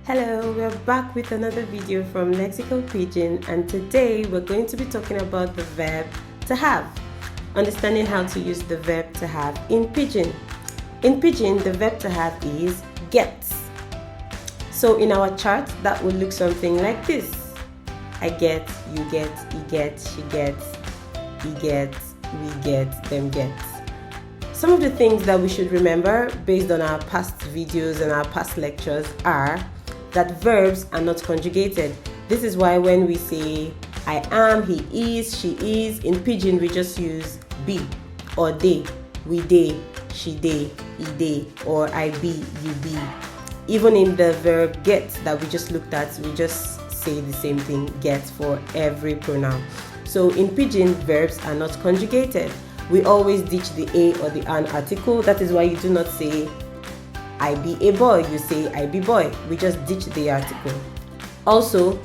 Hello, we're back with another video from Lexical Pidgin, and today we're going to be talking about the verb to have. Understanding how to use the verb to have in Pidgin. In Pidgin, the verb to have is gets. So in our chart, that would look something like this. I get, you get, he gets, she gets, he gets, we get, them gets. Some of the things that we should remember based on our past videos and our past lectures are that verbs are not conjugated. This is why when we say I am, he is, she is, in Pidgin we just use be or they, we they, she they, he they, or I be, you be. Even in the verb get that we just looked at, we just say the same thing, get, for every pronoun. So in Pidgin, verbs are not conjugated. We always ditch the a or the an article. That is why you do not say I be a boy, you say I be boy. We just ditch the article. Also,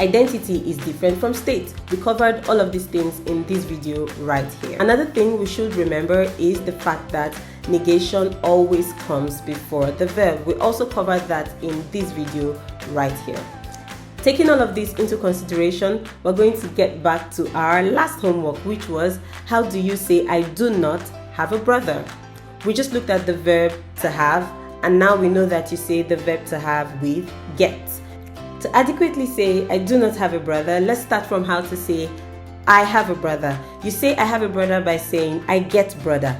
identity is different from state. We covered all of these things in this video right here. Another thing we should remember is the fact that negation always comes before the verb. We also covered that in this video right here. Taking all of this into consideration, we're going to get back to our last homework, which was how do you say I do not have a brother? We just looked at the verb to have, and now we know that you say the verb to have with get. To adequately say I do not have a brother, let's start from how to say I have a brother. You say I have a brother by saying I get brother.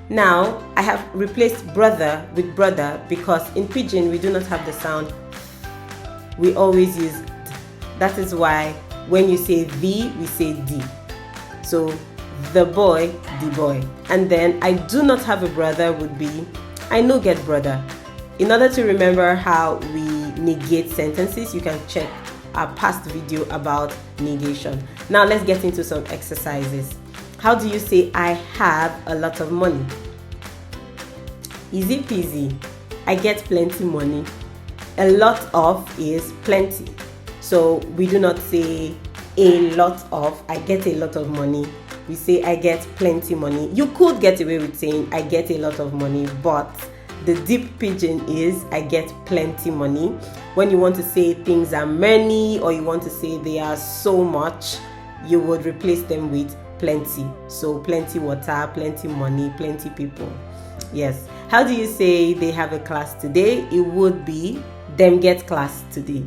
Now I have replaced brother with brother because in Pidgin we do not have the sound. We always use d. That is why when you say the, we say d. So the boy, the boy. And then I do not have a brother would be I no get brother. In order to remember how we negate sentences, you can check our past video about negation. Now let's get into some exercises. How do you say I have a lot of money? Easy peasy. I get plenty money. A lot of is plenty. So we do not say a lot of, I get a lot of money. We say I get plenty money. You could get away with saying I get a lot of money, but the deep Pidgin is I get plenty money. When you want to say things are many or you want to say they are so much, you would replace them with plenty. So plenty water, plenty money, plenty people. Yes. How do you say they have a class today? It would be them get class today.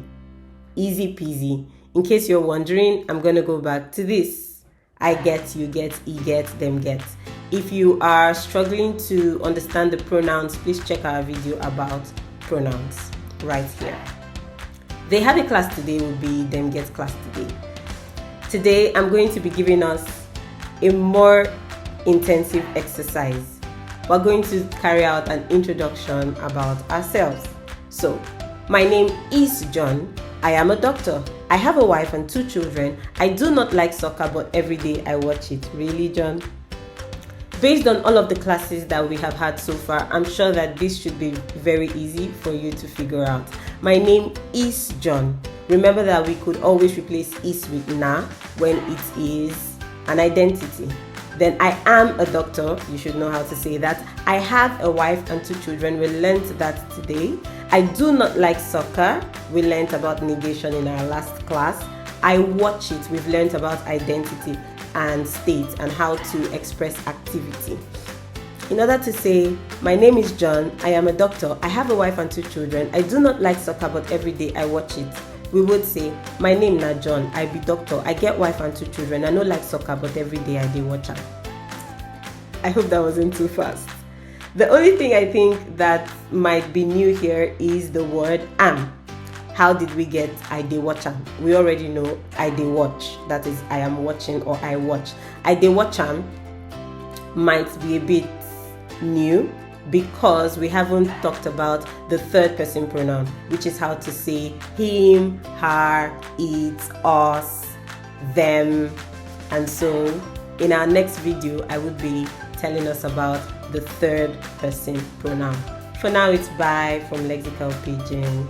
Easy peasy. In case you're wondering, I'm going to go back to this. I get, you get, he get, them get. If you are struggling to understand the pronouns, please check our video about pronouns right here. They have a class today will be them get class today. Today, I'm going to be giving us a more intensive exercise. We're going to carry out an introduction about ourselves. So, my name is John. I am a doctor. I have a wife and 2 children. I do not like soccer, but every day I watch it. Really, John? Based on all of the classes that we have had so far, I'm sure that this should be very easy for you to figure out. My name is John. Remember that we could always replace is with na when it is an identity. Then I am a doctor. You should know how to say that. I have a wife and 2 children. We learned that today. I do not like soccer. We learned about negation in our last class. I watch it. We've learned about identity and state and how to express activity. In order to say, my name is John, I am a doctor, I have a wife and 2 children, I do not like soccer but every day I watch it, we would say, my name na John, I be doctor, I get wife and 2 children, I no like soccer but every day I dey watch am. I hope that wasn't too fast. The only thing I think that might be new here is the word am. How did we get I dey watch am? We already know I dey watch. That is I am watching or I watch. I dey watch am might be a bit new because we haven't talked about the third person pronoun, which is how to say him, her, it, us, them. And so in our next video, I would be telling us about the third person pronoun. For now, it's bye from Lexical Pidgin.